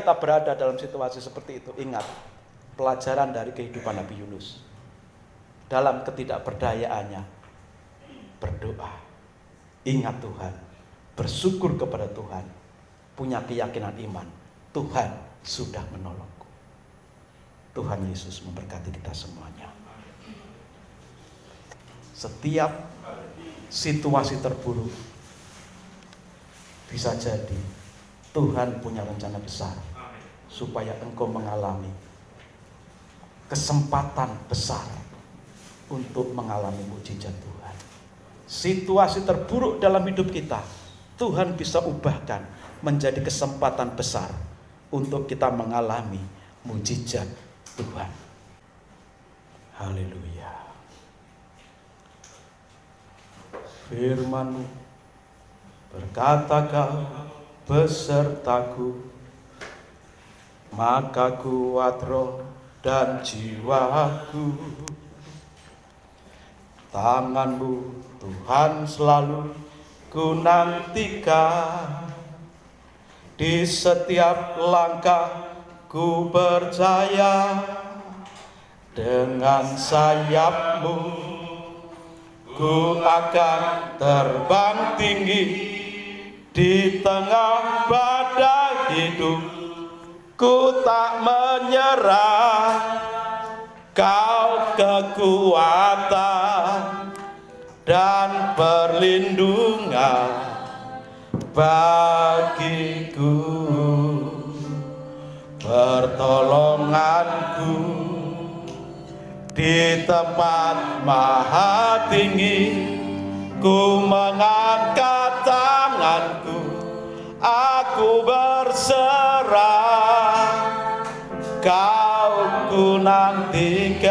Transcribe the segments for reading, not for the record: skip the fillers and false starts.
kita berada dalam situasi seperti itu, ingat pelajaran dari kehidupan Nabi Yunus. Dalam ketidakberdayaannya, berdoa, ingat Tuhan, bersyukur kepada Tuhan, punya keyakinan iman, Tuhan sudah menolongku. Tuhan Yesus memberkati kita semuanya. Setiap situasi terburuk, bisa jadi Tuhan punya rencana besar supaya engkau mengalami kesempatan besar untuk mengalami mukjizat Tuhan. Situasi terburuk dalam hidup kita, Tuhan bisa ubahkan menjadi kesempatan besar untuk kita mengalami mukjizat Tuhan. Haleluya. Firman-Mu berkata, Kau besertaku, maka kuat roh dan jiwaku. Tangan-Mu Tuhan selalu ku nantikan, di setiap langkah ku percaya, dengan sayap-Mu ku akan terbang tinggi di tengah badai hidup. Ku tak menyerah, Kau kekuatan dan perlindungan bagiku, pertolonganku di tempat maha tinggi. Ku mengangkat tanganku, aku berserah, Kau ku nantikan,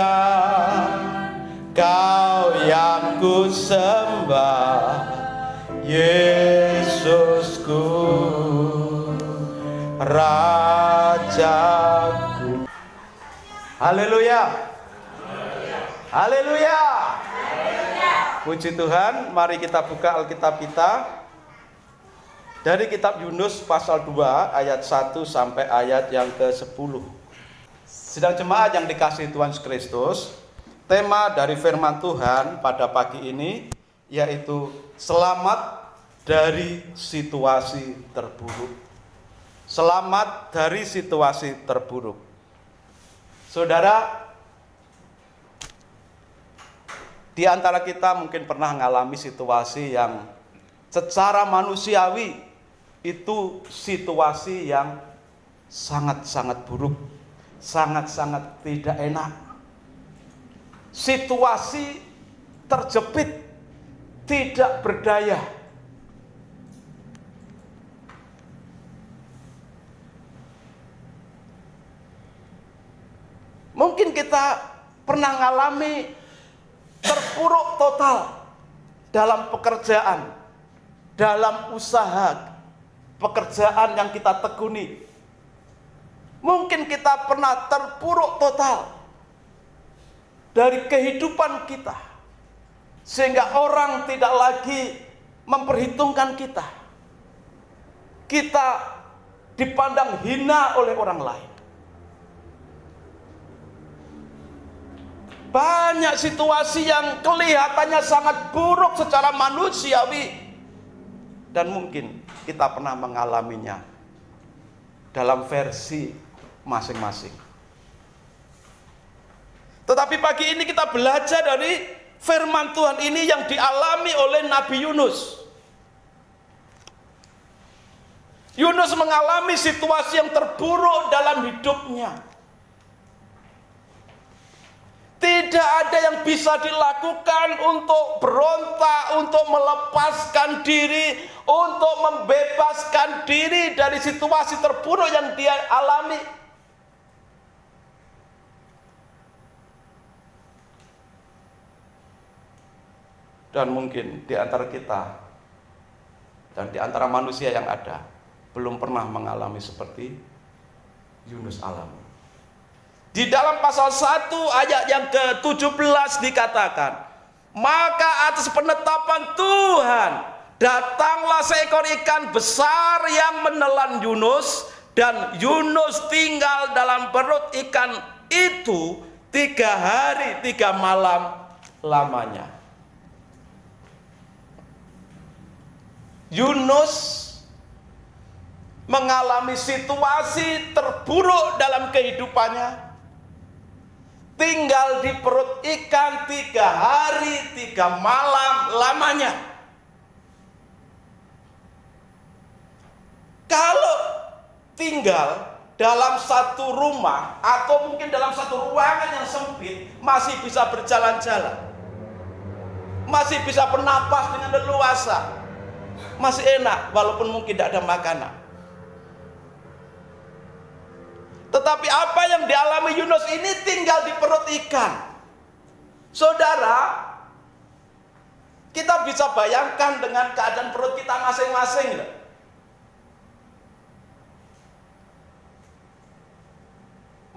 Kau yang ku sembah, Yesusku, Rajaku. Haleluya. Haleluya. Puji Tuhan, mari kita buka Alkitab kita dari kitab Yunus pasal 2 ayat 1 sampai ayat yang ke-10. Sidang jemaat yang dikasihi Tuhan Yesus Kristus, tema dari firman Tuhan pada pagi ini yaitu selamat dari situasi terburuk. Selamat dari situasi terburuk. Saudara, di antara kita mungkin pernah mengalami situasi yang secara manusiawi itu situasi yang sangat-sangat buruk, sangat-sangat tidak enak. Situasi terjepit, tidak berdaya. Mungkin kita pernah mengalami terpuruk total dalam pekerjaan, dalam usaha, pekerjaan yang kita tekuni. Mungkin kita pernah terpuruk total dari kehidupan kita, sehingga orang tidak lagi memperhitungkan kita. Kita dipandang hina oleh orang lain. Banyak situasi yang kelihatannya sangat buruk secara manusiawi, dan mungkin kita pernah mengalaminya dalam versi masing-masing. Tetapi pagi ini kita belajar dari firman Tuhan ini yang dialami oleh Nabi Yunus. Yunus mengalami situasi yang terburuk dalam hidupnya. Tidak ada yang bisa dilakukan untuk berontak, untuk melepaskan diri, untuk membebaskan diri dari situasi terburuk yang dia alami. Dan mungkin di antara kita dan di antara manusia yang ada belum pernah mengalami seperti Yunus alami. Di dalam pasal 1 ayat yang ke-17 dikatakan, maka atas penetapan Tuhan datanglah seekor ikan besar yang menelan Yunus Dan Yunus tinggal dalam perut ikan itu 3 hari 3 malam lamanya. Yunus mengalami situasi terburuk dalam kehidupannya, tinggal di perut ikan 3 hari 3 malam lamanya. Kalau tinggal dalam satu rumah atau mungkin dalam satu ruangan yang sempit, masih bisa berjalan-jalan, masih bisa bernapas dengan leluasa, masih enak walaupun mungkin tidak ada makanan. Tetapi apa yang dialami Yunus ini tinggal di perut ikan. Saudara, kita bisa bayangkan dengan keadaan perut kita masing-masing.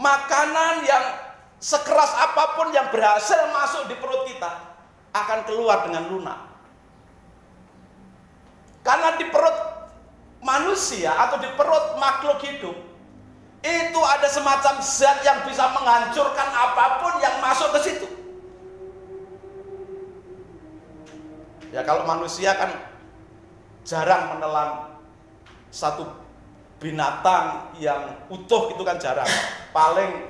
Makanan yang sekeras apapun yang berhasil masuk di perut kita akan keluar dengan lunak. Karena di perut manusia atau di perut makhluk hidup itu ada semacam zat yang bisa menghancurkan apapun yang masuk ke situ. Ya kalau manusia kan jarang menelan satu binatang yang utuh, itu kan jarang. Paling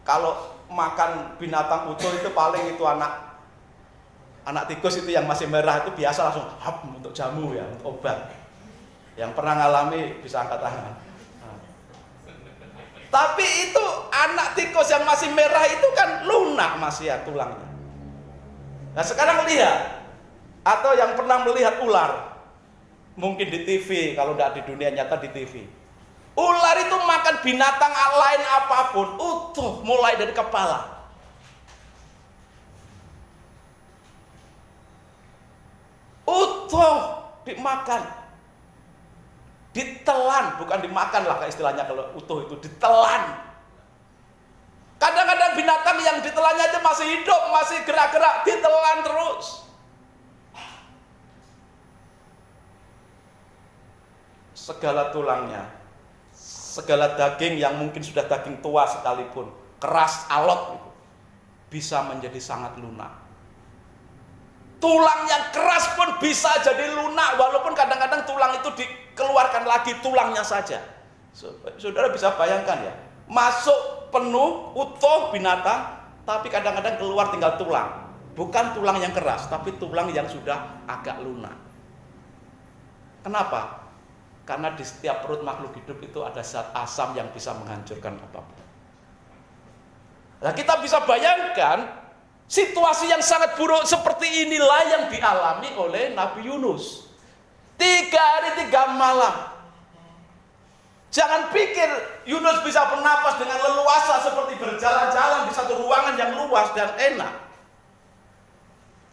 kalau makan binatang utuh itu paling itu anak tikus itu yang masih merah itu biasa langsung hap untuk jamu ya, untuk obat. Yang pernah ngalami bisa angkat tangan. Tapi itu anak tikus yang masih merah itu kan lunak masih ya tulangnya. Nah sekarang lihat, atau yang pernah melihat ular, mungkin di TV, kalau tidak di dunia nyata di TV. Ular itu makan binatang lain apapun, utuh mulai dari kepala. Utuh dimakan. Ditelan, bukan dimakan lah istilahnya kalau utuh itu, ditelan. Kadang-kadang binatang yang ditelannya itu masih hidup, masih gerak-gerak, ditelan terus. Segala tulangnya, segala daging yang mungkin sudah daging tua sekalipun, keras, alot gitu, bisa menjadi sangat lunak. Tulang yang keras pun bisa jadi lunak, walaupun kadang-kadang tulang itu dikeluarkan lagi tulangnya saja. Saudara bisa bayangkan ya, masuk penuh, utuh binatang, tapi kadang-kadang keluar tinggal tulang. Bukan tulang yang keras, tapi tulang yang sudah agak lunak. Kenapa? Karena di setiap perut makhluk hidup itu ada zat asam yang bisa menghancurkan apapun. Nah kita bisa bayangkan situasi yang sangat buruk seperti inilah yang dialami oleh Nabi Yunus. 3 hari 3 malam. Jangan pikir Yunus bisa bernapas dengan leluasa seperti berjalan-jalan di satu ruangan yang luas dan enak.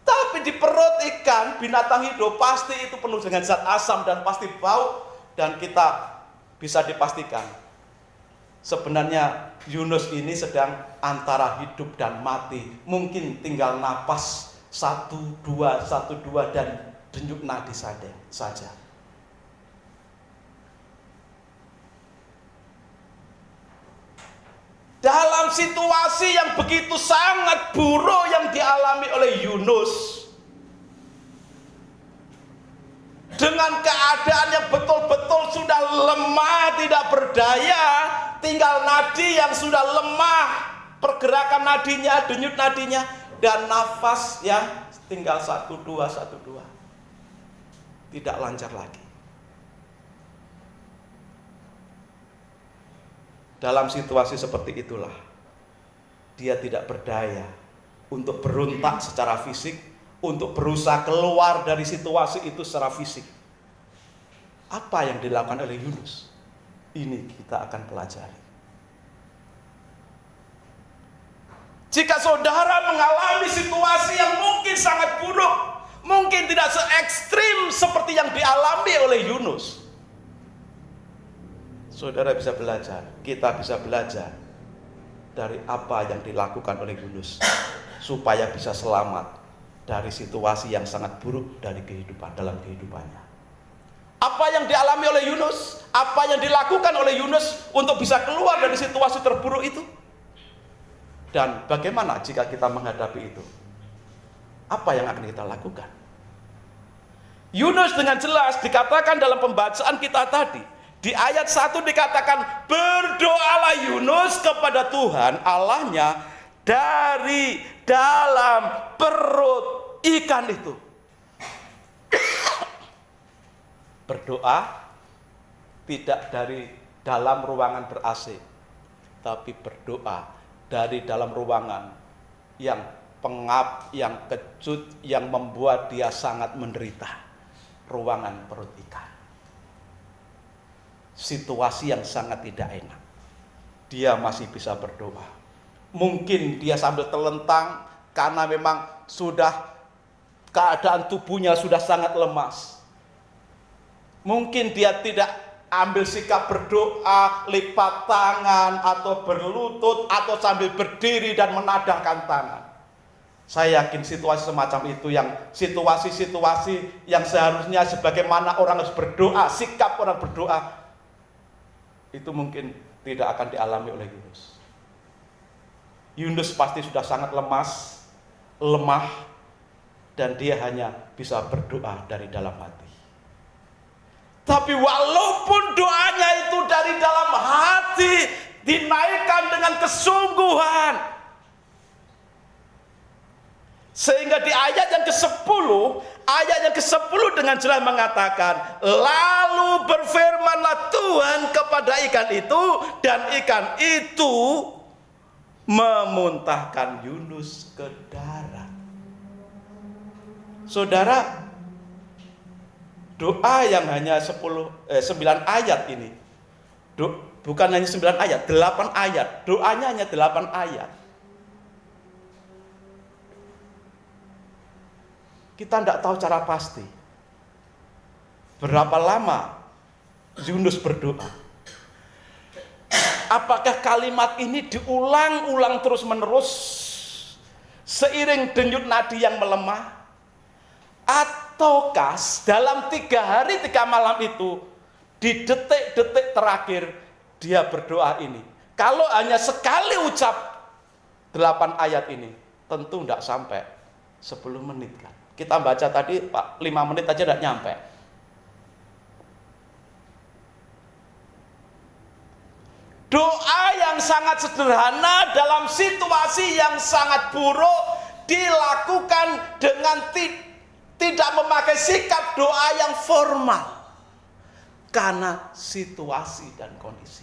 Tapi di perut ikan, binatang hidup, pasti itu penuh dengan zat asam dan pasti bau. Dan kita bisa dipastikan sebenarnya Yunus ini sedang antara hidup dan mati. Mungkin tinggal napas 1, 2 dan denyut nadi saja. Dalam situasi yang begitu sangat buruk yang dialami oleh Yunus, dengan keadaan yang betul-betul sudah lemah, tidak berdaya, tinggal nadi yang sudah lemah, pergerakan nadinya, denyut nadinya, dan nafas yang tinggal 1, 2, tidak lancar lagi. Dalam situasi seperti itulah, dia tidak berdaya untuk berontak secara fisik, untuk berusaha keluar dari situasi itu secara fisik. Apa yang dilakukan oleh Yunus? Ini kita akan pelajari. Jika saudara mengalami situasi yang mungkin sangat buruk, mungkin tidak se-ekstrim seperti yang dialami oleh Yunus, saudara bisa belajar, kita bisa belajar dari apa yang dilakukan oleh Yunus supaya bisa selamat dari situasi yang sangat buruk dalam kehidupannya. Apa yang dialami oleh Yunus? Apa yang dilakukan oleh Yunus untuk bisa keluar dari situasi terburuk itu? Dan bagaimana jika kita menghadapi itu? Apa yang akan kita lakukan? Yunus dengan jelas dikatakan dalam pembacaan kita tadi, di ayat 1 dikatakan, berdoalah Yunus kepada Tuhan Allahnya dari dalam perut ikan itu. Berdoa tidak dari dalam ruangan ber-AC, tapi berdoa dari dalam ruangan yang pengap, yang kecut, yang membuat dia sangat menderita. Ruangan perut ikan. Situasi yang sangat tidak enak. Dia masih bisa berdoa. Mungkin dia sambil telentang karena memang sudah keadaan tubuhnya sudah sangat lemas. Mungkin dia tidak ambil sikap berdoa, lipat tangan atau berlutut atau sambil berdiri dan menadahkan tangan. Saya yakin situasi semacam itu, yang situasi-situasi yang seharusnya sebagaimana orang harus berdoa, sikap orang berdoa, itu mungkin tidak akan dialami oleh Yunus. Yunus pasti sudah sangat lemah, dan dia hanya bisa berdoa dari dalam hati. Tapi walaupun doanya itu dari dalam hati, dinaikkan dengan kesungguhan, sehingga di ayat yang ke-10 dengan jelas mengatakan, lalu berfirmanlah Tuhan kepada ikan itu, dan ikan itu memuntahkan Yunus ke darat. Saudara, doa yang hanya 9 ayat ini, bukan hanya 9 ayat, 8 ayat, doanya hanya 8 ayat. Kita tidak tahu cara pasti berapa lama Yunus berdoa. Apakah kalimat ini diulang-ulang terus-menerus seiring denyut nadi yang melemah? Ataukah dalam 3 hari 3 malam itu, di detik-detik terakhir dia berdoa ini? Kalau hanya sekali ucap 8 ayat ini, tentu tidak sampai 10 menit kan. Kita baca tadi, Pak, 5 menit aja tidak nyampe. Doa yang sangat sederhana dalam situasi yang sangat buruk dilakukan dengan tidak memakai sikap doa yang formal. Karena situasi dan kondisi.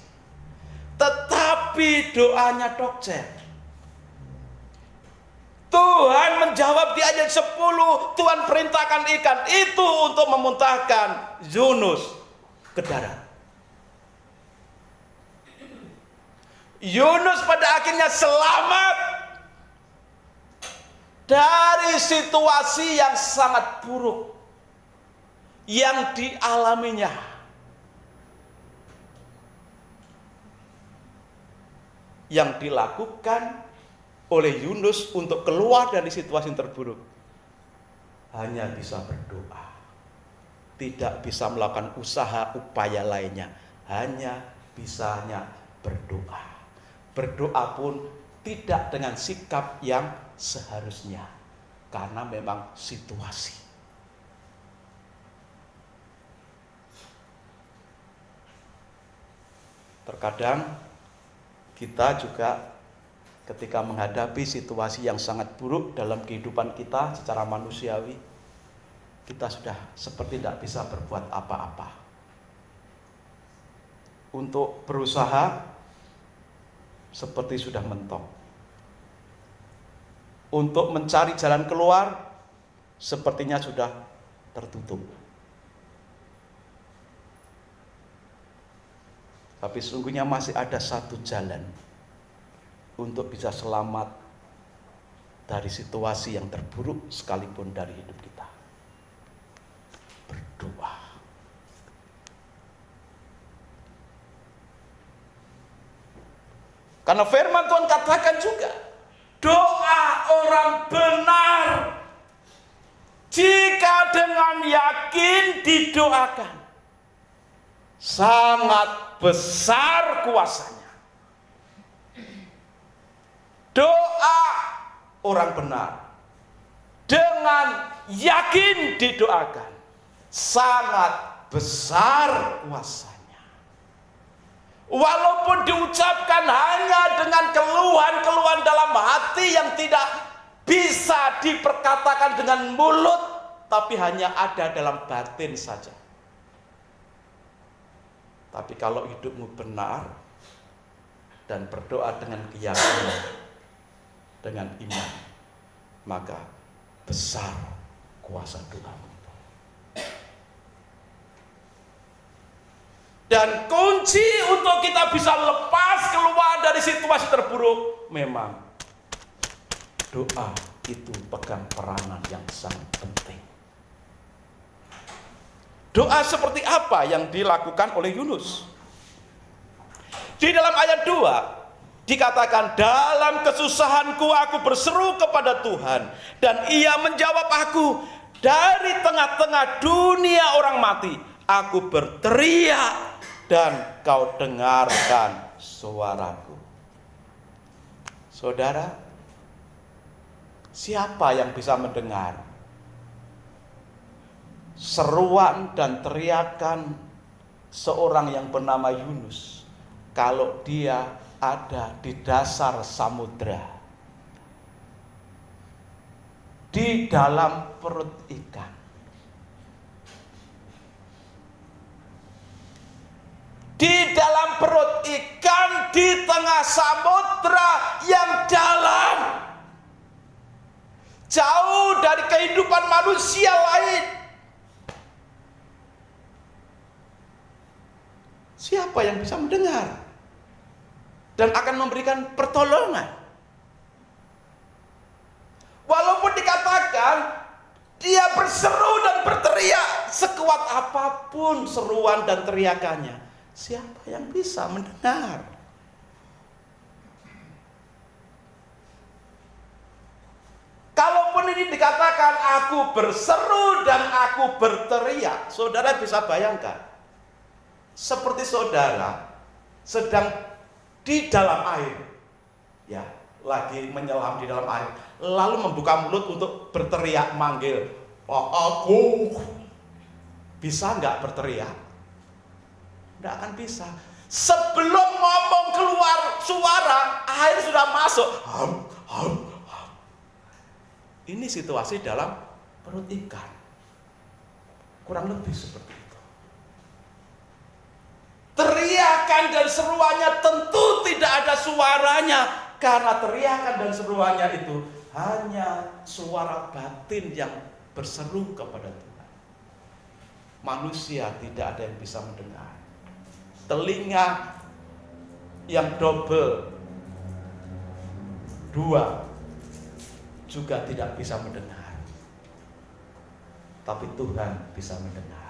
Tetapi doanya dokter. Tuhan menjawab di ayat 10, Tuhan perintahkan ikan itu untuk memuntahkan Yunus ke darat. Yunus pada akhirnya selamat dari situasi yang sangat buruk yang dialaminya. Yang dilakukan oleh Yunus untuk keluar dari situasi yang terburuk hanya bisa berdoa, tidak bisa melakukan usaha upaya lainnya, hanya bisanya berdoa. Berdoa pun tidak dengan sikap yang seharusnya, karena memang situasi. Terkadang kita juga ketika menghadapi situasi yang sangat buruk dalam kehidupan kita secara manusiawi, kita sudah seperti tidak bisa berbuat apa-apa. Untuk berusaha seperti sudah mentok. Untuk mencari jalan keluar sepertinya sudah tertutup. Tapi sesungguhnya masih ada satu jalan untuk bisa selamat dari situasi yang terburuk sekalipun dari hidup kita. Berdoa. Karena firman Tuhan katakan juga, doa orang benar jika dengan yakin didoakan, Sangat besar kuasanya. Doa orang benar dengan yakin didoakan, sangat besar kuasanya. Walaupun diucapkan hanya dengan keluhan-keluhan dalam hati yang tidak bisa diperkatakan dengan mulut, tapi hanya ada dalam batin saja. Tapi kalau hidupmu benar dan berdoa dengan keyakinan, dengan iman, maka besar kuasa doamu. Dan kunci untuk kita bisa lepas keluar dari situasi terburuk, memang doa itu pegang peranan yang sangat penting. Doa seperti apa yang dilakukan oleh Yunus? Di dalam ayat 2 dikatakan, dalam kesusahanku aku berseru kepada Tuhan, dan Ia menjawab aku. Dari tengah-tengah dunia orang mati, aku berteriak dan Kau dengarkan suaraku. Saudara, siapa yang bisa mendengar seruan dan teriakan seorang yang bernama Yunus kalau dia ada di dasar samudra, di dalam perut ikan? Di dalam perut ikan, di tengah samudra yang dalam, jauh dari kehidupan manusia lain. Siapa yang bisa mendengar dan akan memberikan pertolongan? Walaupun dikatakan dia berseru dan berteriak, sekuat apapun seruan dan teriakannya, siapa yang bisa mendengar? Kalaupun ini dikatakan aku berseru dan aku berteriak, saudara bisa bayangkan, seperti saudara sedang di dalam air, ya, lagi menyelam di dalam air, lalu membuka mulut untuk berteriak manggil, "Oh, aku." Bisa nggak berteriak? Nggak akan bisa. Sebelum ngomong keluar suara, air sudah masuk. Ini situasi dalam perut ikan. Kurang lebih seperti itu. Teriakan dan seruannya tentu tidak ada suaranya, karena teriakan dan seruannya itu hanya suara batin yang berseru kepada Tuhan. Manusia tidak ada yang bisa mendengar. Telinga yang double 2 juga tidak bisa mendengar, tapi Tuhan bisa mendengar.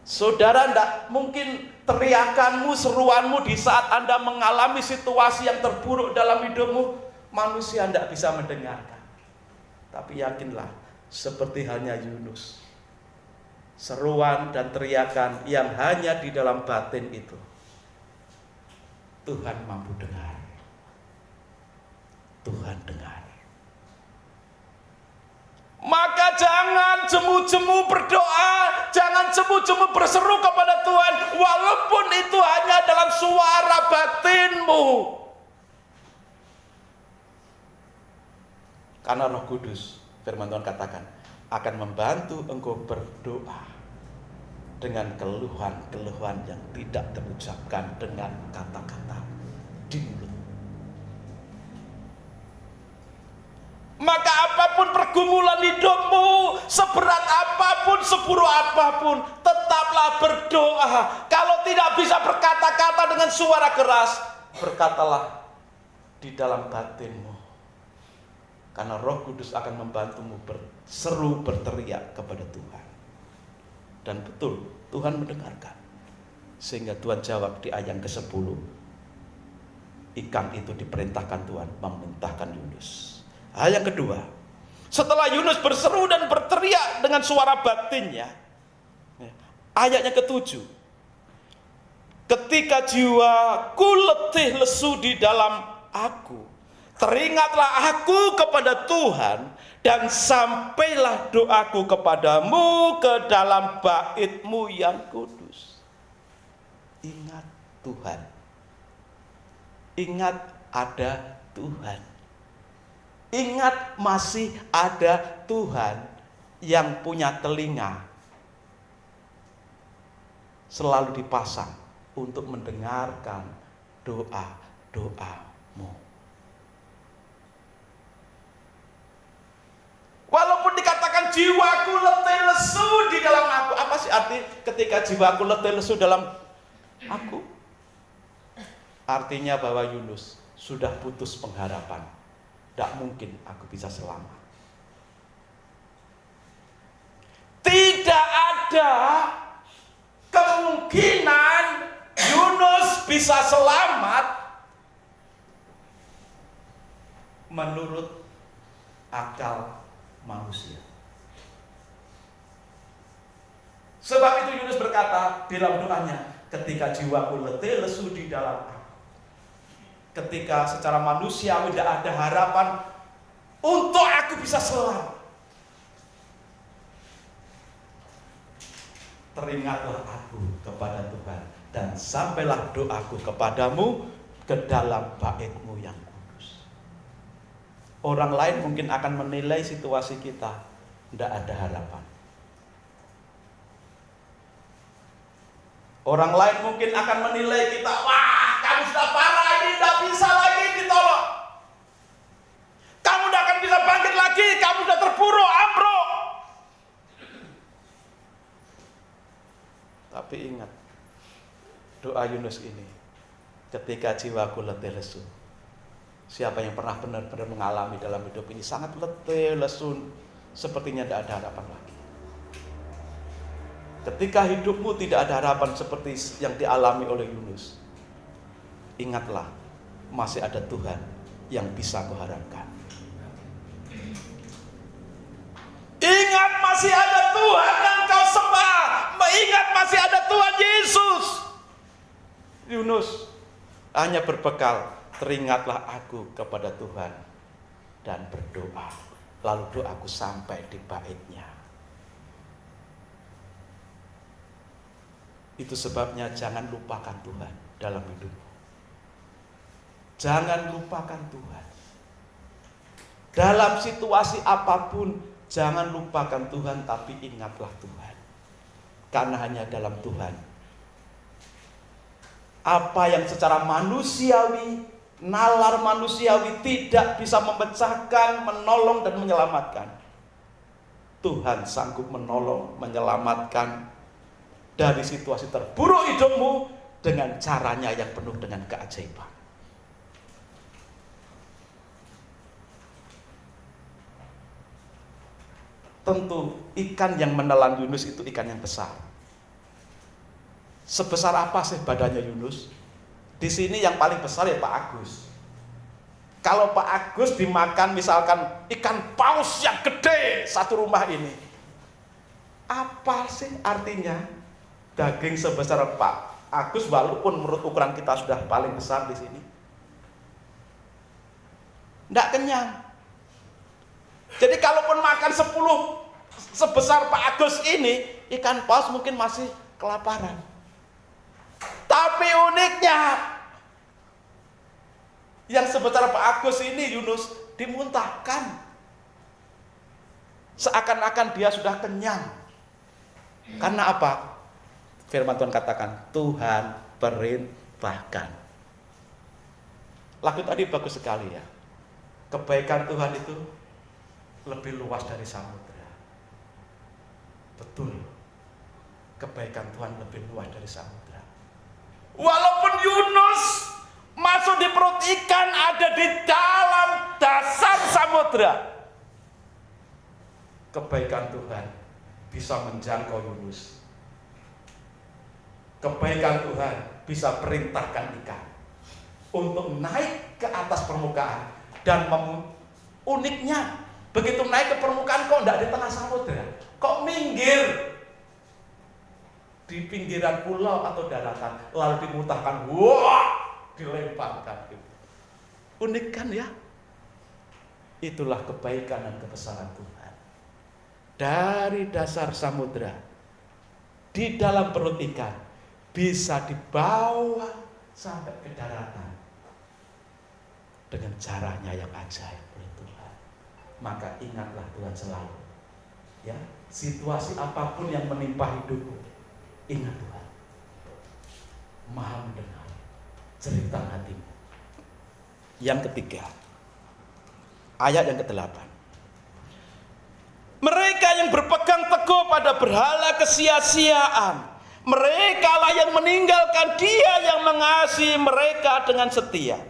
Saudara, tidak mungkin teriakanmu, seruanmu di saat Anda mengalami situasi yang terburuk dalam hidupmu, manusia tidak bisa mendengarkan. Tapi yakinlah, seperti halnya Yunus, seruan dan teriakan yang hanya di dalam batin itu, Tuhan mampu dengar. Tuhan dengar. Maka jangan jemu-jemu berdoa, jangan jemu-jemu berseru kepada Tuhan, walaupun itu hanya dalam suara batinmu. Karena Roh Kudus, firman Tuhan katakan, akan membantu engkau berdoa dengan keluhan-keluhan yang tidak terucapkan dengan kata-kata di mulut. Maka apapun pergumulan hidupmu, seberat apapun, seburuk apapun, tetaplah berdoa. Kalau tidak bisa berkata-kata dengan suara keras, berkatalah di dalam batinmu. Karena Roh Kudus akan membantumu berseru, berteriak kepada Tuhan. Dan betul, Tuhan mendengarkan. Sehingga Tuhan jawab di ayat ke-10. Ikan itu diperintahkan Tuhan memuntahkan Yunus. Ayat kedua, setelah Yunus berseru dan berteriak dengan suara batinnya, Ayatnya ke-7. Ketika jiwaku letih lesu di dalam aku, teringatlah aku kepada Tuhan, dan sampailah doaku kepadamu ke dalam bait-Mu yang kudus. Ingat Tuhan. Ingat ada Tuhan. Ingat masih ada Tuhan yang punya telinga selalu dipasang untuk mendengarkan doa-doamu. Walaupun dikatakan jiwaku letih lesu di dalam aku. Apa sih arti ketika jiwaku letih lesu dalam aku? Artinya bahwa Yunus sudah putus pengharapan. Tidak mungkin aku bisa selamat. Tidak ada kemungkinan Yunus bisa selamat menurut akal manusia. Sebab itu Yunus berkata di dalam doanya, ketika jiwaku letih lesu di dalam aku. Ketika secara manusiawi tidak ada harapan untuk aku bisa selamat. Teringatlah aku kepada Tuhan, dan sampailah doaku kepadamu ke dalam bait-Mu yang kudus. Orang lain mungkin akan menilai situasi kita, tidak ada harapan. Orang lain mungkin akan menilai kita, wah kamu sudah parah, ini tidak bisa lagi ditolong. Kamu tidak akan bisa bangkit lagi, kamu sudah terpuruk, ambruk. Tapi ingat, doa Yunus ini, ketika jiwaku letih lesu. Siapa yang pernah benar-benar mengalami dalam hidup ini sangat letih lesu, sepertinya tidak ada harapan lagi. Ketika hidupmu tidak ada harapan seperti yang dialami oleh Yunus, ingatlah, masih ada Tuhan yang bisa kau harapkan. Ingat masih ada Tuhan yang kau sembah. Ingat masih ada Tuhan Yesus. Yunus hanya berbekal, teringatlah aku kepada Tuhan dan berdoa. Lalu doaku sampai di bait-Nya. Itu sebabnya jangan lupakan Tuhan dalam hidupmu. Jangan lupakan Tuhan. Dalam situasi apapun, jangan lupakan Tuhan, tapi ingatlah Tuhan. Karena hanya dalam Tuhan, apa yang secara manusiawi, nalar manusiawi tidak bisa memecahkan, menolong dan menyelamatkan, Tuhan sanggup menolong, menyelamatkan dari situasi terburuk hidupmu dengan caranya yang penuh dengan keajaiban. Tentu ikan yang menelan Yunus itu ikan yang besar. Sebesar apa sih badannya Yunus? Di sini yang paling besar ya Pak Agus. Kalau Pak Agus dimakan misalkan ikan paus yang gede satu rumah ini, apa sih artinya daging sebesar Pak Agus walaupun menurut ukuran kita sudah paling besar di sini? Tidak kenyang. Jadi kalaupun makan 10 sebesar Pak Agus ini, ikan paus mungkin masih kelaparan. Tapi uniknya, yang sebesar Pak Agus ini Yunus dimuntahkan. Seakan-akan dia sudah kenyang. Karena apa? Firman Tuhan katakan, Tuhan perintahkan. Lagu tadi bagus sekali ya. Kebaikan Tuhan itu lebih luas dari samudera. Betul. Kebaikan Tuhan lebih luas dari samudera. Walaupun Yunus masuk di perut ikan, ada di dalam dasar samudera, kebaikan Tuhan bisa menjangkau Yunus. Kebaikan Tuhan bisa perintahkan ikan untuk naik ke atas permukaan. Dan uniknya, begitu naik ke permukaan kok tidak di tengah samudera, kok minggir. di pinggiran pulau atau daratan, lalu dimuntahkan, wah, dilemparkan. Unik kan ya? Itulah kebaikan dan kebesaran Tuhan. Dari dasar samudra, di dalam perut ikan, bisa dibawa sampai ke daratan dengan caranya yang ajaib oleh Tuhan. Maka ingatlah Tuhan selalu, ya, situasi apapun yang menimpa hidupmu, ingat Tuhan Maha mendengar cerita hatimu. Yang ketiga, ayat yang ke-8. Mereka yang berpegang teguh pada berhala kesia-siaan, mereka lah yang meninggalkan Dia yang mengasihi mereka dengan setia.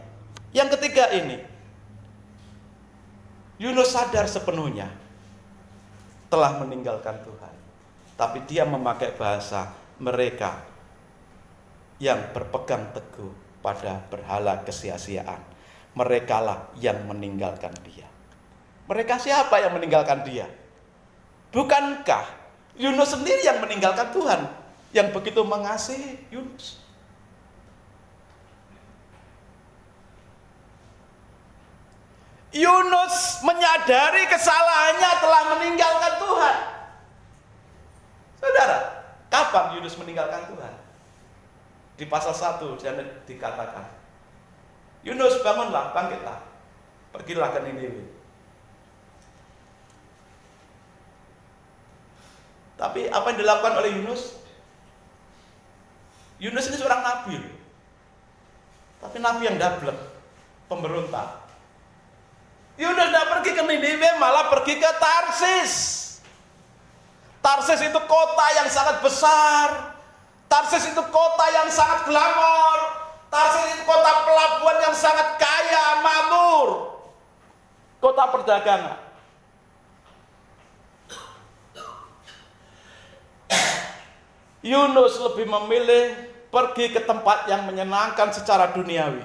Yang ketiga ini, Yunus sadar sepenuhnya telah meninggalkan Tuhan, tapi dia memakai bahasa mereka yang berpegang teguh pada berhala kesia-siaan. Mereka lah yang meninggalkan Dia. Mereka siapa yang meninggalkan Dia? Bukankah Yunus sendiri yang meninggalkan Tuhan, yang begitu mengasihi Yunus? Yunus menyadari kesalahannya telah meninggalkan Tuhan. Saudara, kapan Yunus meninggalkan Tuhan? Di pasal 1 dikatakan, Yunus, bangunlah, bangkitlah, pergilah ke Niniwe. Tapi apa yang dilakukan oleh Yunus? Yunus ini seorang nabi, tapi nabi yang dablek, pemberontak. Yunus tidak pergi ke Niniwe, malah pergi ke Tarsis. Tarsis itu kota yang sangat besar. Tarsis itu kota yang sangat glamor. Tarsis itu kota pelabuhan yang sangat kaya, makmur. Kota perdagangan. Yunus lebih memilih pergi ke tempat yang menyenangkan secara duniawi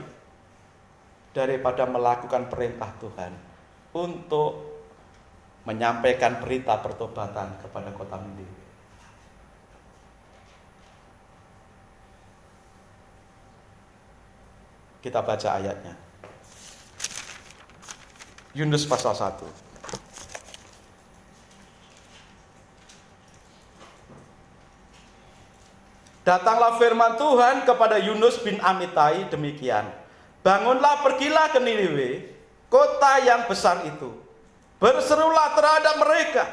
daripada melakukan perintah Tuhan untuk menyampaikan berita pertobatan kepada kota Niniwe. Kita baca ayatnya. Yunus pasal 1. Datanglah firman Tuhan kepada Yunus bin Amitai demikian. Bangunlah, pergilah ke Niniwe, kota yang besar itu. Berserulah terhadap mereka,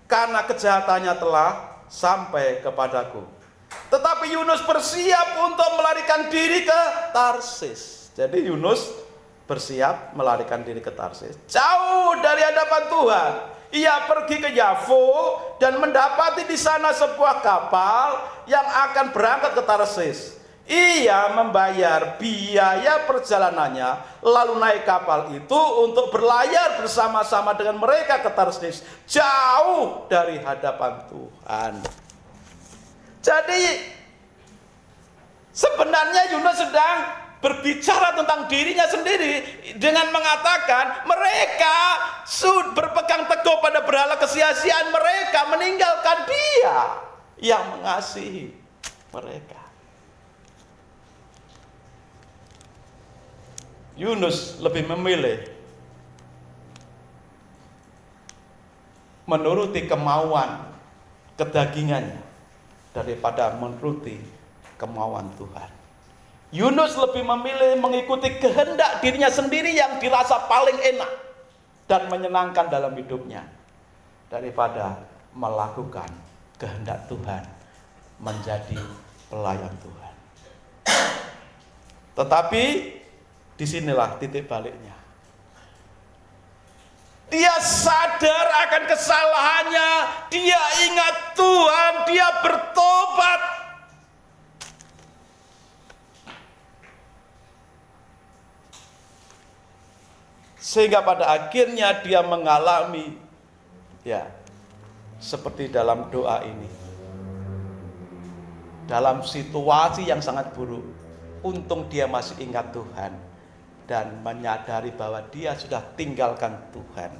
karena kejahatannya telah sampai kepadaku. Tetapi Yunus bersiap untuk melarikan diri ke Tarsis. Jadi Yunus bersiap melarikan diri ke Tarsis, jauh dari hadapan Tuhan. Ia pergi ke Yafo dan mendapati di sana sebuah kapal yang akan berangkat ke Tarsis. Ia membayar biaya perjalanannya, lalu naik kapal itu untuk berlayar bersama-sama dengan mereka ke Tarsis, jauh dari hadapan Tuhan. Jadi sebenarnya Yunus sedang berbicara tentang dirinya sendiri dengan mengatakan mereka berpegang teguh pada berhala kesia-siaan, mereka meninggalkan Dia yang mengasihi mereka. Yunus lebih memilih menuruti kemauan kedagingannya daripada menuruti kemauan Tuhan. Yunus lebih memilih mengikuti kehendak dirinya sendiri yang dirasa paling enak dan menyenangkan dalam hidupnya daripada melakukan kehendak Tuhan, menjadi pelayan Tuhan. Tetapi disinilah titik baliknya. Dia sadar akan kesalahannya, dia ingat Tuhan, dia bertobat. Sehingga pada akhirnya dia mengalami seperti dalam doa ini. Dalam situasi yang sangat buruk, untung dia masih ingat Tuhan dan menyadari bahwa dia sudah tinggalkan Tuhan.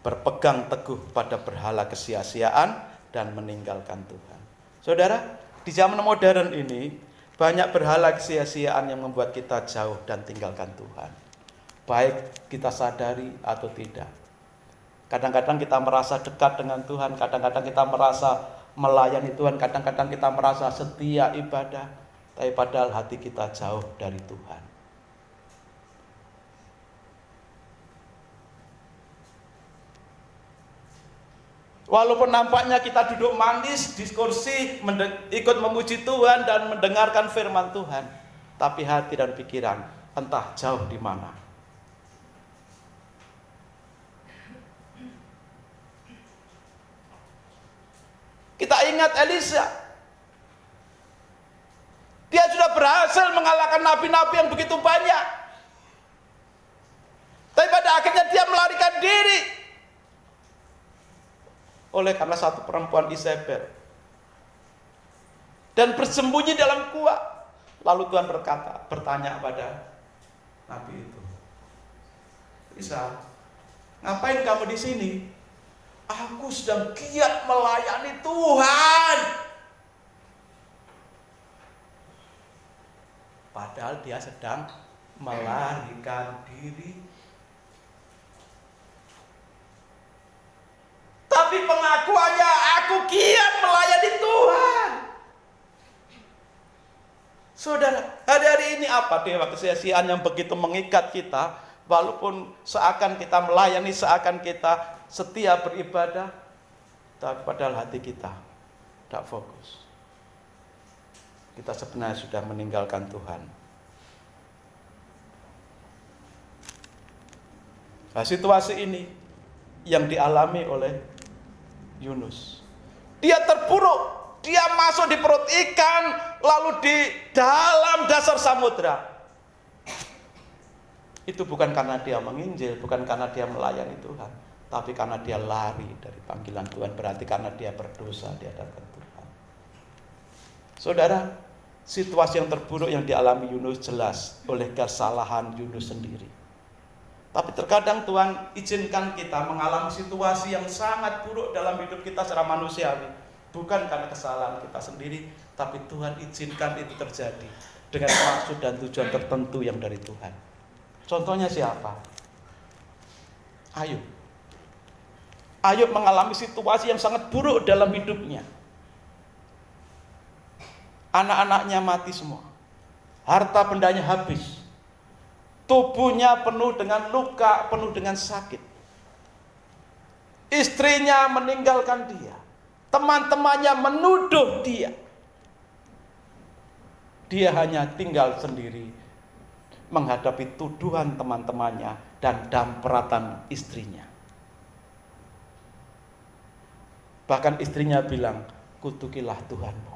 berpegang teguh pada berhala kesia-siaan dan meninggalkan Tuhan. Saudara, di zaman modern ini banyak berhala kesia-siaan yang membuat kita jauh dan tinggalkan Tuhan. Baik kita sadari atau tidak. Kadang-kadang kita merasa dekat dengan Tuhan, kadang-kadang kita merasa melayani Tuhan, kadang-kadang kita merasa setia ibadah, tapi padahal hati kita jauh dari Tuhan. Walaupun nampaknya kita duduk manis di kursi, ikut memuji Tuhan dan mendengarkan firman Tuhan, tapi hati dan pikiran entah jauh di mana. Kita ingat Elisa. Dia sudah berhasil mengalahkan nabi-nabi yang begitu banyak. Tapi pada akhirnya dia melarikan diri oleh karena satu perempuan Isabel dan bersembunyi dalam gua. Lalu Tuhan bertanya pada nabi itu, Elisa, ngapain kamu di sini? Aku sedang giat melayani Tuhan. Padahal dia sedang melarikan diri. Tapi pengakuannya, aku giat melayani Tuhan. Saudara, hari-hari ini apa dewa kesia-siaan yang begitu mengikat kita, walaupun seakan kita melayani, seakan kita setia beribadah, tapi padahal hati kita tidak fokus. Kita sebenarnya sudah meninggalkan Tuhan. Nah, situasi ini yang dialami oleh Yunus. Dia terpuruk, dia masuk di perut ikan, lalu di dalam dasar samudra. Itu bukan karena dia menginjil, bukan karena dia melayani Tuhan, tapi karena dia lari dari panggilan Tuhan, berarti karena dia berdosa di hadapan Tuhan. Saudara, situasi yang terburuk yang dialami Yunus jelas oleh kesalahan Yunus sendiri. Tapi terkadang Tuhan izinkan kita mengalami situasi yang sangat buruk dalam hidup kita secara manusiawi. Bukan karena kesalahan kita sendiri, tapi Tuhan izinkan itu terjadi dengan maksud dan tujuan tertentu yang dari Tuhan. Contohnya siapa? Ayub. Ayub mengalami situasi yang sangat buruk dalam hidupnya. Anak-anaknya mati semua. Harta bendanya habis. Tubuhnya penuh dengan luka, penuh dengan sakit. Istrinya meninggalkan dia. Teman-temannya menuduh dia. Dia hanya tinggal sendiri menghadapi tuduhan teman-temannya dan damperatan istrinya. Bahkan istrinya bilang, kutukilah Tuhanmu.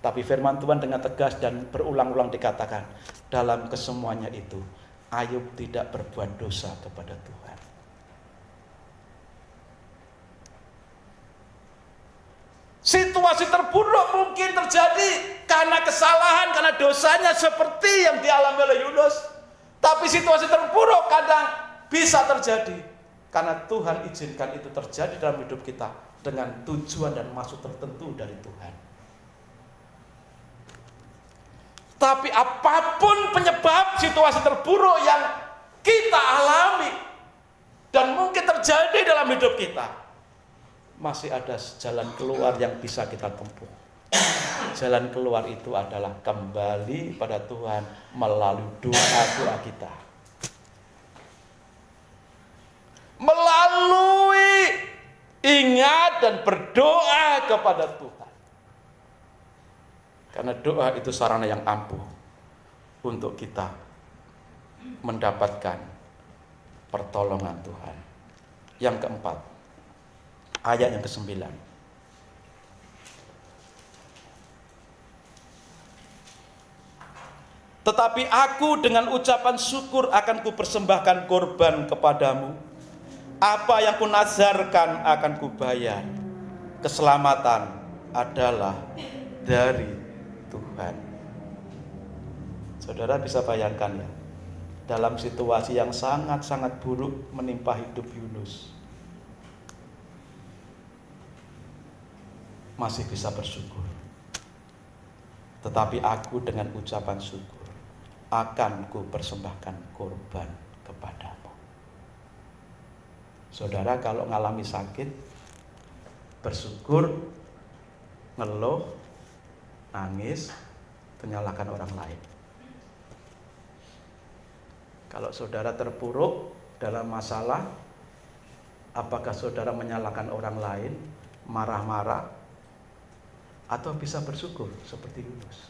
Tapi firman Tuhan dengan tegas dan berulang-ulang dikatakan, dalam kesemuanya itu, Ayub tidak berbuat dosa kepada Tuhan. Situasi terburuk mungkin terjadi karena kesalahan, karena dosanya seperti yang dialami oleh Yunus. Tapi situasi terburuk kadang bisa terjadi karena Tuhan izinkan itu terjadi dalam hidup kita dengan tujuan dan maksud tertentu dari Tuhan. Tapi apapun penyebab situasi terburuk yang kita alami dan mungkin terjadi dalam hidup kita, masih ada jalan keluar yang bisa kita tempuh. Jalan keluar itu adalah kembali pada Tuhan melalui doa-doa kita. Melalui ingat dan berdoa kepada Tuhan. Karena doa itu sarana yang ampuh untuk kita mendapatkan pertolongan Tuhan. Yang keempat, ayat yang ke-9. Tetapi aku dengan ucapan syukur akan kupersembahkan korban kepadamu. Apa yang kunazarkan akan kubayar. Keselamatan adalah dari Tuhan. Saudara bisa bayangkan ya, dalam situasi yang sangat-sangat buruk menimpa hidup Yunus, masih bisa bersyukur. Tetapi aku dengan ucapan syukur akan ku persembahkan korban kepadamu. Saudara, kalau ngalami sakit, bersyukur, ngeluh, nangis, menyalahkan orang lain. Kalau saudara terpuruk dalam masalah, apakah saudara menyalahkan orang lain, marah-marah, atau bisa bersyukur seperti Yunus?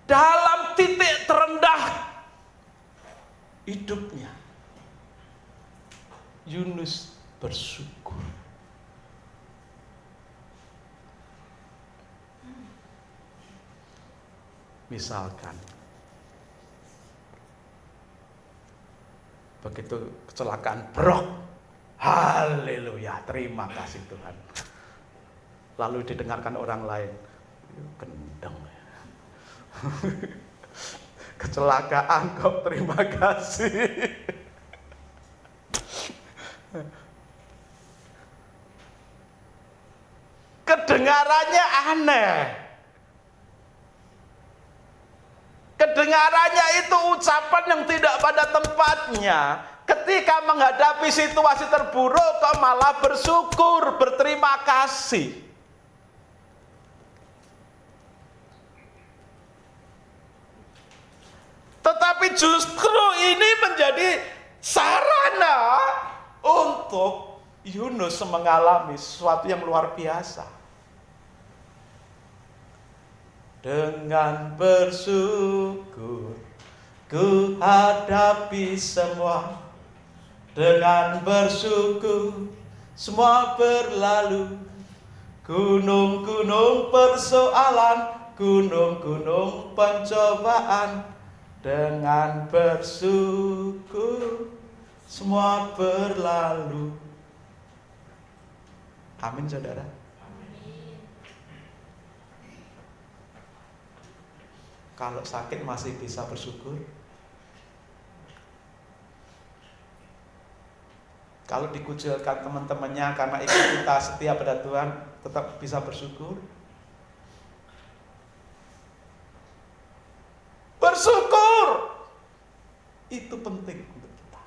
Dalam titik terendah hidupnya, Yunus bersyukur. Misalkan begitu kecelakaan, brok, haleluya, terima kasih Tuhan. Lalu didengarkan orang lain, gendeng. Kecelakaan kok terima kasih. Kedengarannya aneh. Kedengarannya itu ucapan yang tidak pada tempatnya. Ketika menghadapi situasi terburuk, kok malah bersyukur, berterima kasih. Tetapi justru ini menjadi sarana untuk Yunus mengalami sesuatu yang luar biasa. Dengan bersyukur ku hadapi semua. Dengan bersyukur semua berlalu. Gunung-gunung persoalan, gunung-gunung pencobaan. Dengan bersyukur semua berlalu. Amin, saudara. Kalau sakit masih bisa bersyukur. Kalau dikucilkan teman-temannya karena ikut kita setia pada Tuhan, tetap bisa bersyukur. Bersyukur itu penting untuk kita.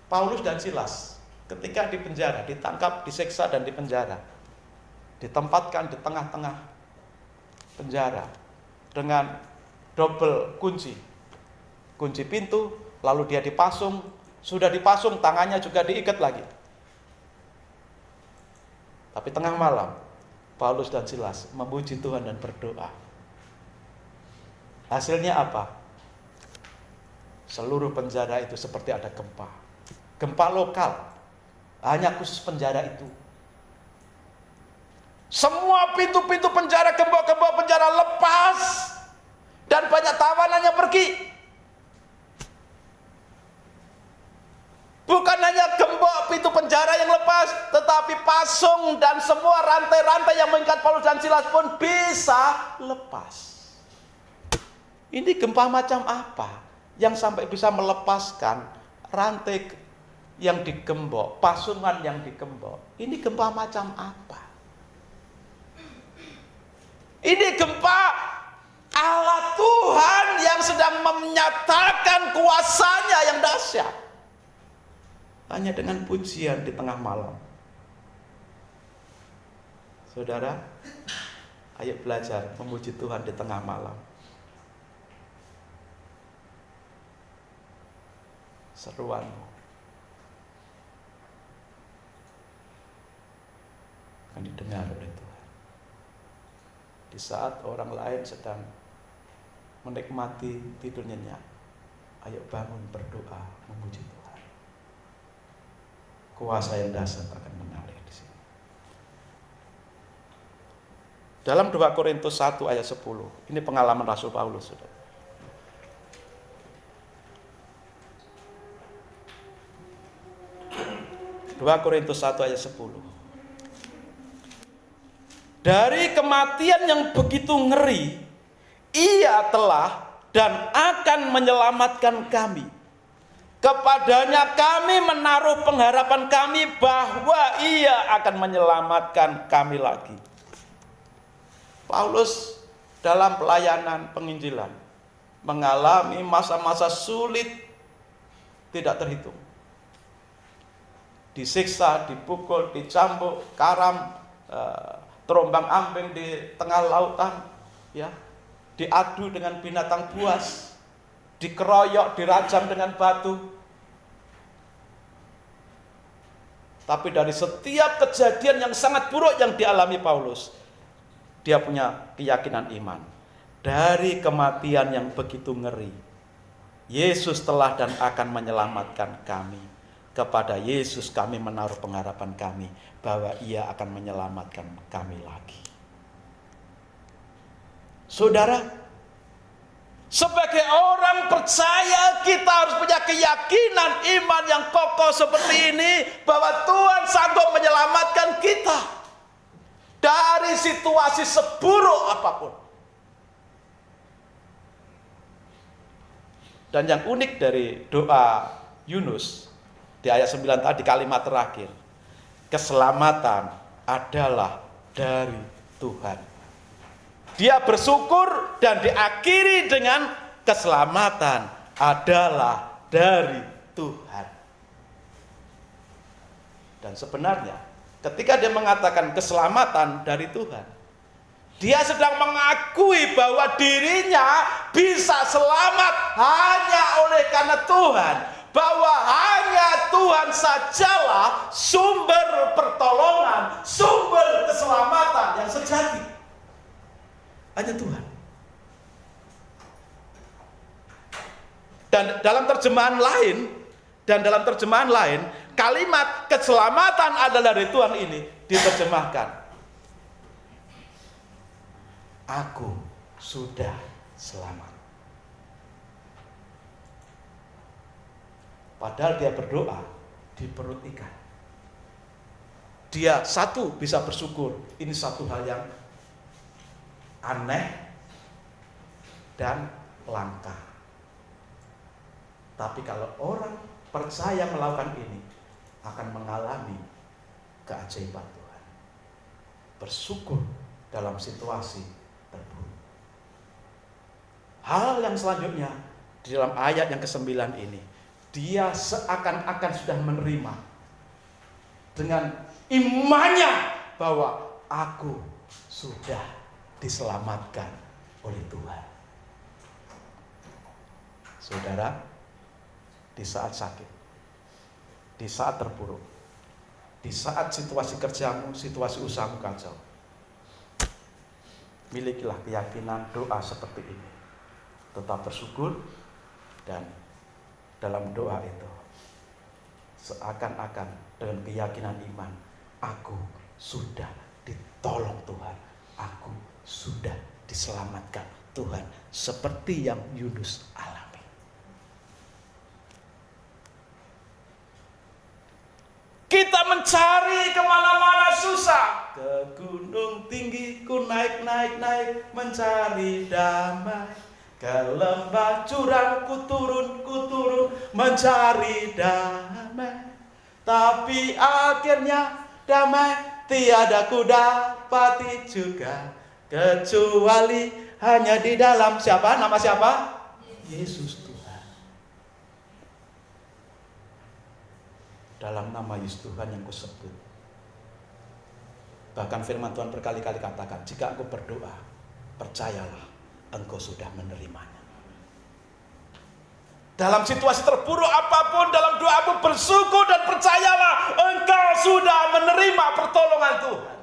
Paulus dan Silas ketika di penjara, ditangkap, disiksa dan dipenjara, ditempatkan di tengah-tengah penjara dengan double kunci pintu, lalu dia dipasung, sudah dipasung tangannya juga diikat lagi. Tapi tengah malam Paulus dan Silas memuji Tuhan dan berdoa. Hasilnya apa? Seluruh penjara itu seperti ada gempa. Gempa lokal, hanya khusus penjara itu. Semua pintu-pintu penjara, gembok-gembok penjara lepas. Dan banyak tawanannya pergi. Bukan hanya gembok pintu penjara yang lepas, tetapi pasung dan semua rantai-rantai yang mengikat Paulus dan Silas pun bisa lepas. Ini gempa macam apa yang sampai bisa melepaskan rantai yang digembok, pasungan yang digembok? Ini gempa macam apa? Ini gempa Allah Tuhan yang sedang menyatakan kuasanya yang dahsyat. Hanya dengan pujian di tengah malam. Saudara, ayo belajar memuji Tuhan di tengah malam. Seruanmu akan didengar oleh Tuhan. Di saat orang lain sedang menikmati tidur nyenyak, ayo bangun berdoa memuji Tuhan. Kuasa yang dahsyat akan mengalir di sini. Dalam 2 Korintus 1 ayat 10, ini pengalaman Rasul Paulus, saudara. 2 Korintus 1 ayat 10. Dari kematian yang begitu ngeri, Ia telah dan akan menyelamatkan kami. Kepadanya kami menaruh pengharapan kami bahwa Ia akan menyelamatkan kami lagi. Paulus dalam pelayanan penginjilan mengalami masa-masa sulit tidak terhitung. Disiksa, dipukul, dicambuk, karam, terombang-ambing di tengah lautan, ya, diadu dengan binatang buas, dikeroyok, dirajam dengan batu. Tapi dari setiap kejadian yang sangat buruk yang dialami Paulus, dia punya keyakinan iman. Dari kematian yang begitu ngeri, Yesus telah dan akan menyelamatkan kami. Kepada Yesus kami menaruh pengharapan kami bahwa Ia akan menyelamatkan kami lagi. Saudara, sebagai orang percaya kita harus punya keyakinan iman yang kokoh seperti ini, bahwa Tuhan sanggup menyelamatkan kita dari situasi seburuk apapun. Dan yang unik dari doa Yunus di ayat 9 tadi, kalimat terakhir, keselamatan adalah dari Tuhan. Dia bersyukur dan diakhiri dengan keselamatan adalah dari Tuhan. Dan sebenarnya ketika dia mengatakan keselamatan dari Tuhan, dia sedang mengakui bahwa dirinya bisa selamat hanya oleh karena Tuhan. Bahwa hanya Tuhan sajalah sumber pertolongan, sumber keselamatan yang sejati. Hanya Tuhan. Dan dalam terjemahan lain, kalimat keselamatan adalah dari Tuhan ini diterjemahkan, aku sudah selamat. Padahal dia berdoa di perut ikan. Dia satu bisa bersyukur, ini satu hal yang aneh dan langka. Tapi kalau orang percaya melakukan ini, akan mengalami keajaiban Tuhan. Bersyukur dalam situasi terburuk. Hal yang selanjutnya di dalam ayat yang ke-9 ini, dia seakan-akan sudah menerima dengan imannya bahwa aku sudah diselamatkan oleh Tuhan. Saudara, di saat sakit, di saat terpuruk, di saat situasi kerjamu, situasi usahamu kacau, milikilah keyakinan doa seperti ini. Tetap bersyukur, dan dalam doa itu seakan-akan dengan keyakinan iman, aku sudah ditolong Tuhan, aku sudah diselamatkan Tuhan, seperti yang Yunus alami. Kita mencari kemana-mana susah, ke gunung tinggi ku naik mencari damai, ke lembah curam ku turun mencari damai. Tapi akhirnya damai tiada ku dapati juga, kecuali hanya di dalam siapa? Nama siapa? Yesus Tuhan. Dalam nama Yesus Tuhan yang kusebut. Bahkan firman Tuhan berkali-kali katakan, jika aku berdoa, percayalah engkau sudah menerimanya. Dalam situasi terburuk apapun, dalam doamu bersyukur dan percayalah engkau sudah menerima pertolongan Tuhan.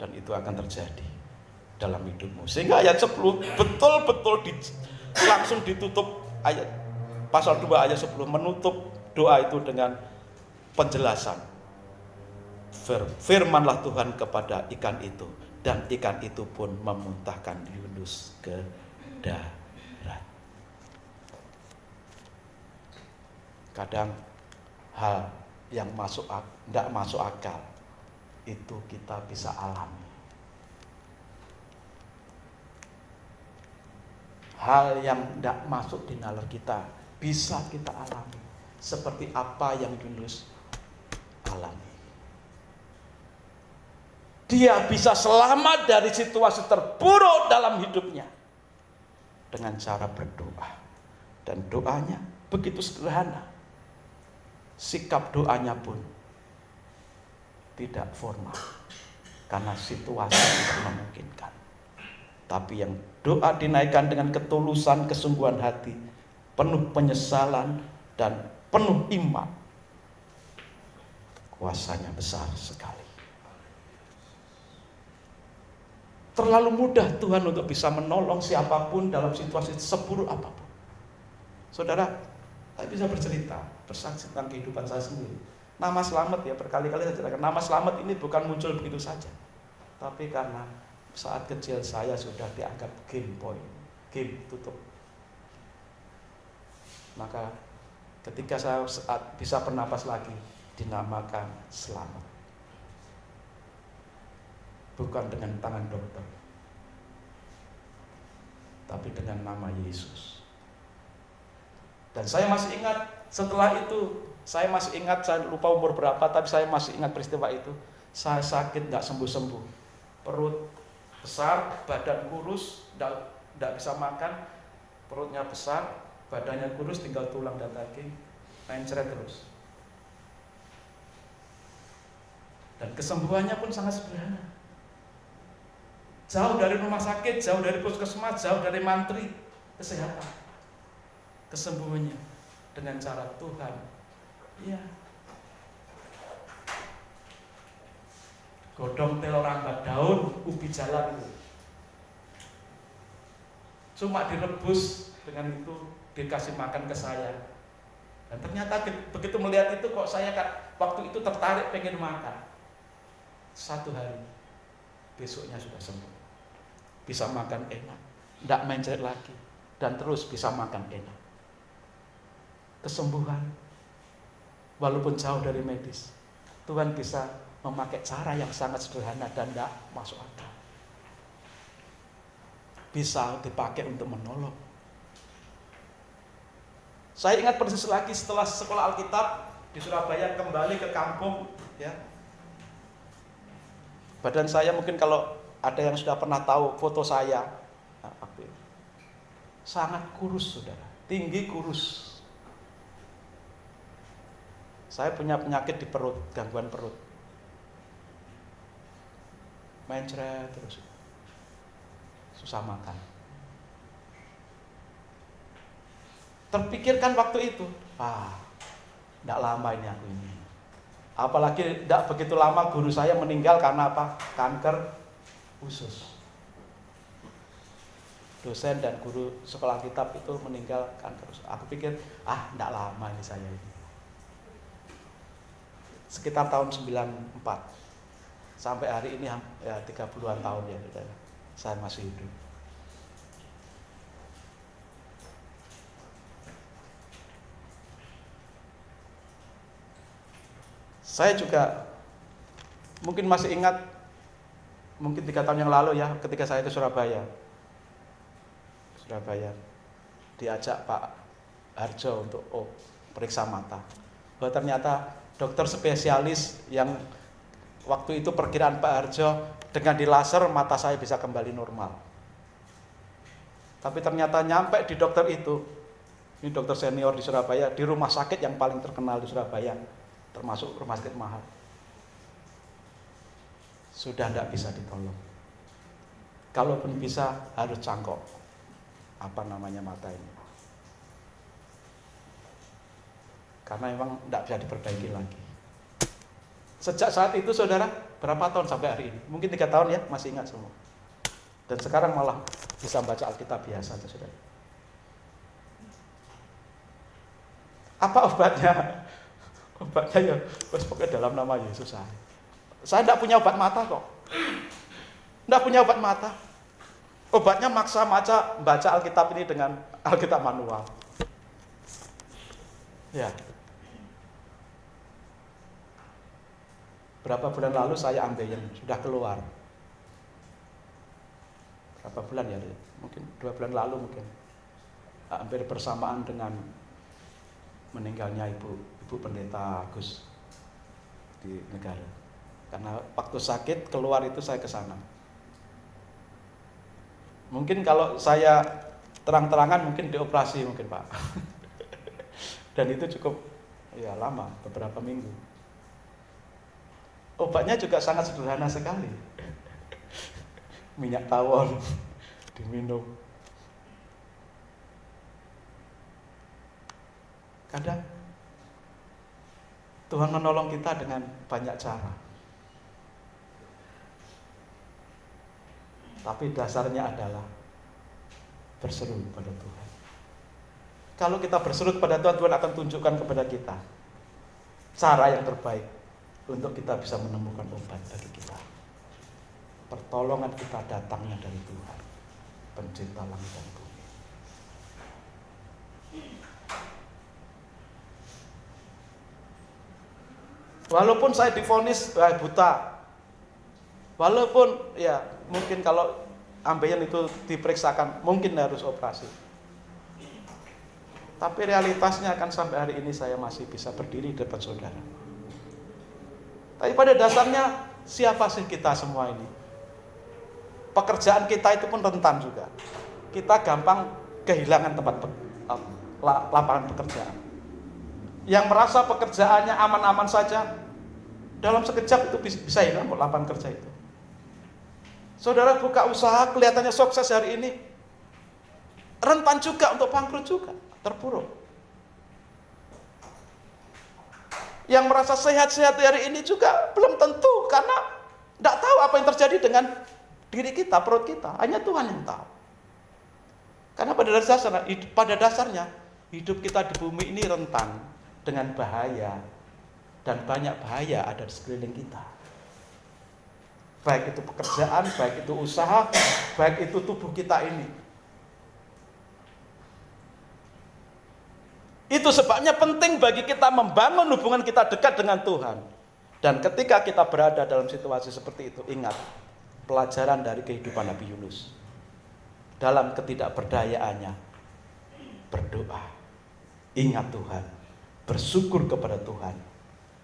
Dan itu akan terjadi dalam hidupmu. Sehingga ayat 10 betul-betul langsung ditutup, ayat pasal 2 ayat 10 menutup doa itu dengan penjelasan. Firmanlah Tuhan kepada ikan itu, dan ikan itu pun memuntahkan Yunus ke darat. Kadang hal yang tidak masuk akal itu kita bisa alami. Hal yang tidak masuk di nalar kita bisa kita alami. Seperti apa yang Yunus alami. Dia bisa selamat dari situasi terburuk dalam hidupnya dengan cara berdoa. Dan doanya begitu sederhana. Sikap doanya pun tidak formal karena situasi tidak memungkinkan. Tapi yang doa dinaikkan dengan ketulusan, kesungguhan hati, penuh penyesalan dan penuh iman. Kuasanya besar sekali. Terlalu mudah Tuhan untuk bisa menolong siapapun dalam situasi seburuk apapun. Saudara, saya bisa bersaksi tentang kehidupan saya sendiri. Nama selamat ya, berkali-kali saya ceritakan. Nama selamat ini bukan muncul begitu saja. Tapi karena saat kecil saya sudah dianggap game tutup. Maka ketika saya bisa bernapas lagi, dinamakan selamat. Bukan dengan tangan dokter, tapi dengan nama Yesus. Dan saya masih ingat setelah itu, saya lupa umur berapa, tapi saya masih ingat peristiwa itu. Saya sakit gak sembuh-sembuh, perut besar, badan kurus, gak bisa makan, perutnya besar, badannya kurus, tinggal tulang dan daging, mencret terus. Dan kesembuhannya pun sangat sederhana. Jauh dari rumah sakit, jauh dari puskesmas, jauh dari mantri kesehatan. Kesembuhannya dengan cara Tuhan. Iya. Godong telo rambat daun ubi jalan itu. Cuma direbus, dengan itu dikasih makan ke saya. Dan ternyata begitu melihat itu kok saya waktu itu tertarik pengen makan. 1 hari besoknya sudah sembuh. Bisa makan enak, tidak mencret lagi, dan terus bisa makan enak. Kesembuhan, walaupun jauh dari medis, Tuhan bisa memakai cara yang sangat sederhana dan tidak masuk akal. Bisa dipakai untuk menolong. Saya ingat persis lagi setelah sekolah Alkitab di Surabaya, kembali ke kampung, ya. Badan saya mungkin kalau ada yang sudah pernah tahu foto saya, sangat kurus, saudara, tinggi kurus. Saya punya penyakit di perut, gangguan perut, mencret terus, susah makan. Terpikirkan waktu itu, tidak lama ini aku ini. Apalagi tidak begitu lama guru saya meninggal karena apa? Kanker usus. Dosen dan guru sekolah kitab itu meninggal kanker usus. Aku pikir, tidak lama ini saya ini. Sekitar tahun 94 sampai hari ini ya 30-an tahun ya, saya masih hidup. Saya juga mungkin masih ingat, mungkin 3 tahun yang lalu ya, ketika saya ke Surabaya, diajak Pak Harjo untuk periksa mata. Bahwa ternyata dokter spesialis yang waktu itu perkiraan Pak Harjo, dengan di laser mata saya bisa kembali normal. Tapi ternyata nyampe di dokter itu, ini dokter senior di Surabaya, di rumah sakit yang paling terkenal di Surabaya, termasuk rumah sakit mahal, sudah tidak bisa ditolong. Kalaupun bisa harus cangkok mata ini, karena memang tidak bisa diperbaiki lagi. Sejak saat itu, saudara, berapa tahun sampai hari ini? Mungkin 3 tahun ya, masih ingat semua. Dan sekarang malah bisa baca Alkitab biasa, saudara. Apa obatnya? Obatnya ya pokoknya dalam nama Yesus saya. Saya tidak punya obat mata kok. Tidak punya obat mata. Obatnya maksa baca Alkitab ini dengan Alkitab manual. Ya, Berapa bulan lalu saya ambeien, sudah keluar. Berapa bulan ya? Mungkin 2 bulan lalu mungkin. Hampir bersamaan dengan meninggalnya Ibu Pendeta Agus di negara. Karena waktu sakit keluar itu saya ke sana. Mungkin kalau saya terang-terangan mungkin dioperasi mungkin Pak. Dan itu cukup ya lama, beberapa minggu. Obatnya juga sangat sederhana sekali. Minyak tawon diminum. Kadang Tuhan menolong kita dengan banyak cara. Tapi dasarnya adalah berseru kepada Tuhan. Kalau kita berseru kepada Tuhan, Tuhan akan tunjukkan kepada kita cara yang terbaik untuk kita bisa menemukan obat bagi kita. Pertolongan kita datangnya dari Tuhan, Pencipta langit dan bumi. Walaupun saya divonis buta, walaupun ya mungkin kalau ambeien itu diperiksakan mungkin harus operasi, tapi realitasnya akan sampai hari ini saya masih bisa berdiri di depan saudara. Tapi pada dasarnya siapa sih kita semua ini? Pekerjaan kita itu pun rentan juga. Kita gampang kehilangan tempat lapangan pekerjaan. Yang merasa pekerjaannya aman-aman saja, dalam sekejap itu bisa hilang lapangan kerja itu. Saudara buka usaha kelihatannya sukses hari ini, rentan juga untuk bangkrut juga, terpuruk. Yang merasa sehat-sehat hari ini juga belum tentu, karena tidak tahu apa yang terjadi dengan diri kita, perut kita. Hanya Tuhan yang tahu. Karena pada dasarnya hidup kita di bumi ini rentan dengan bahaya, dan banyak bahaya ada di sekeliling kita. Baik itu pekerjaan, baik itu usaha, baik itu tubuh kita ini. Itu sebabnya penting bagi kita membangun hubungan kita dekat dengan Tuhan. Dan ketika kita berada dalam situasi seperti itu, ingat pelajaran dari kehidupan Nabi Yunus. Dalam ketidakberdayaannya, berdoa, ingat Tuhan, bersyukur kepada Tuhan,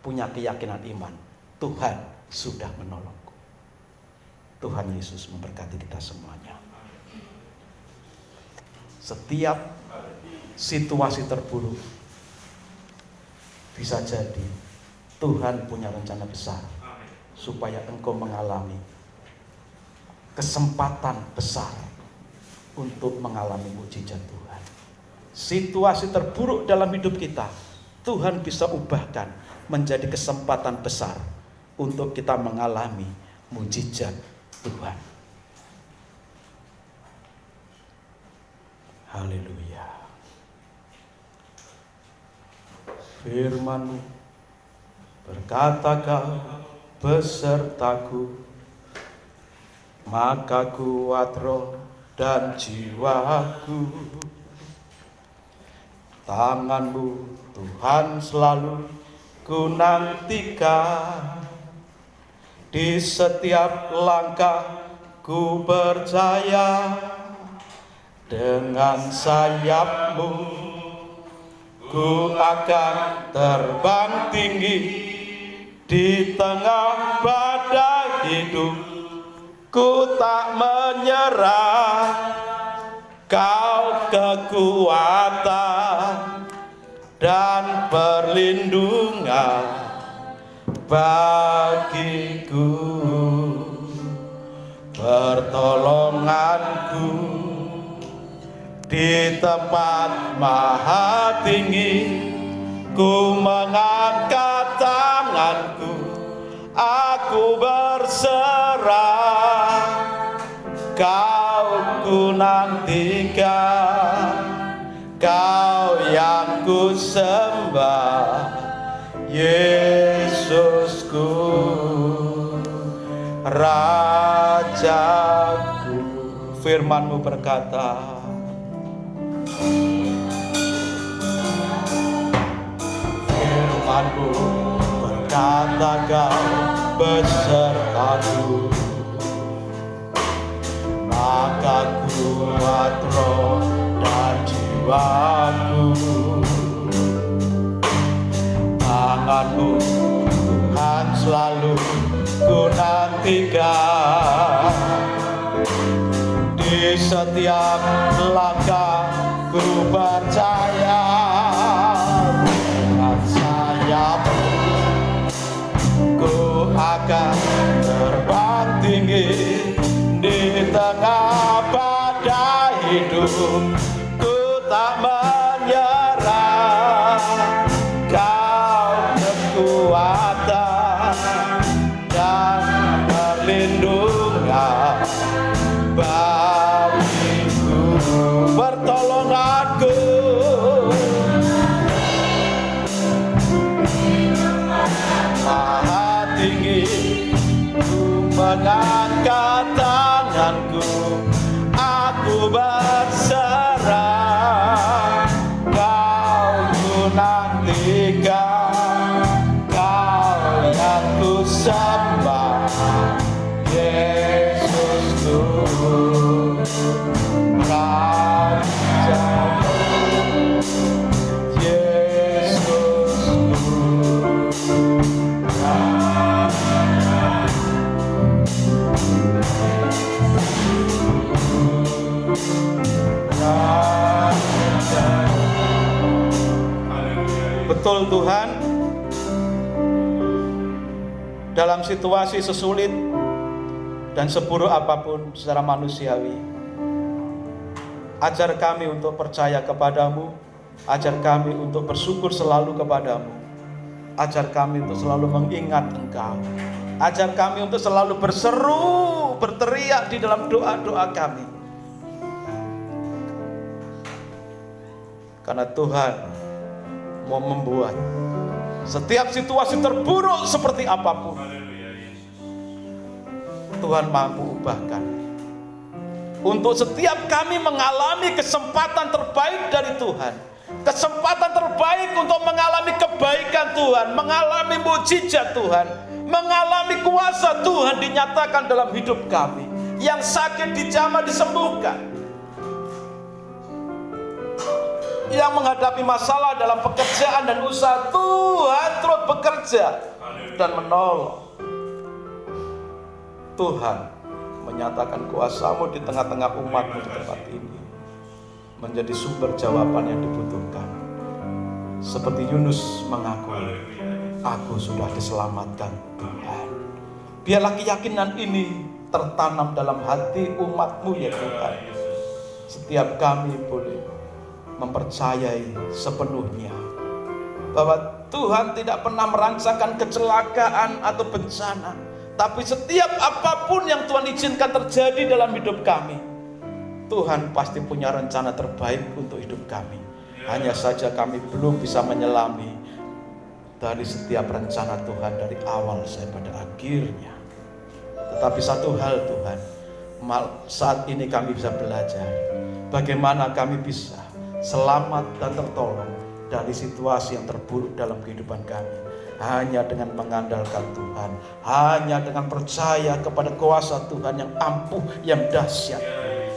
punya keyakinan iman, Tuhan sudah menolongku. Tuhan Yesus memberkati kita semuanya. Setiap situasi terburuk bisa jadi Tuhan punya rencana besar supaya engkau mengalami kesempatan besar untuk mengalami mukjizat Tuhan. Situasi terburuk dalam hidup kita Tuhan bisa ubahkan menjadi kesempatan besar untuk kita mengalami mukjizat Tuhan. Haleluya. Firman-Mu berkata, Kau besertaku, maka kuat roh dan jiwaku. Tangan-Mu Tuhan selalu ku nantikan, di setiap langkah ku percaya, dengan sayap-Mu ku akan terbang tinggi di tengah badai hidup. Ku tak menyerah, Kau kekuatan dan perlindungan bagiku, pertolonganku di tempat maha tinggi. Ku mengangkat tanganku, aku berserah, Kau ku nantikan, Kau yang ku sembah, Yesusku, Rajaku. Firman-Mu berkata, Firman-Mu berkata, Kau besertaku, maka kuat roh dan jiwaku. Tanganmu Tuhan selalu ku nantikan, di setiap langkah ku percaya. Dengan sayapmu ku akan terbang tinggi, di tengah badai hidup ku tak menyerah. Kau kekuatan dan perlindungan bagiku, pertolonganku. Maha tinggi ku mengangkat tanganku, aku berserah. Kau ku nantikan, Kau yang ku sembah, Yesusku, Rajaku, Yesusku, Betul Tuhan, dalam situasi sesulit dan seburuk apapun secara manusiawi, ajar kami untuk percaya kepadamu, ajar kami untuk bersyukur selalu kepadamu, ajar kami untuk selalu mengingat Engkau, ajar kami untuk selalu berseru, berteriak di dalam doa-doa kami. Karena Tuhan mau membuat setiap situasi terburuk seperti apapun, Tuhan mampu ubahkan. Untuk setiap kami mengalami kesempatan terbaik dari Tuhan, kesempatan terbaik untuk mengalami kebaikan Tuhan, mengalami mukjizat Tuhan, mengalami kuasa Tuhan dinyatakan dalam hidup kami. Yang sakit dijamah disembuhkan, yang menghadapi masalah dalam pekerjaan dan usaha, Tuhan terus bekerja dan menolong. Tuhan menyatakan kuasa-Mu di tengah-tengah umat-Mu di tempat ini, menjadi sumber jawaban yang dibutuhkan. Seperti Yunus mengakui, aku sudah diselamatkan Tuhan. Biarlah keyakinan ini tertanam dalam hati umat-Mu ya Tuhan. Setiap kami boleh mempercayai sepenuhnya bahwa Tuhan tidak pernah merancangkan kecelakaan atau bencana, tapi setiap apapun yang Tuhan izinkan terjadi dalam hidup kami, Tuhan pasti punya rencana terbaik untuk hidup kami. Hanya saja kami belum bisa menyelami dari setiap rencana Tuhan dari awal sampai pada akhirnya. Tetapi satu hal Tuhan, saat ini kami bisa belajar bagaimana kami bisa selamat dan tertolong dari situasi yang terburuk dalam kehidupan kami, hanya dengan mengandalkan Tuhan, hanya dengan percaya kepada kuasa Tuhan yang ampuh, yang dahsyat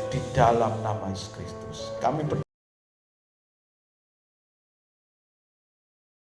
di dalam nama Yesus Kristus. Kami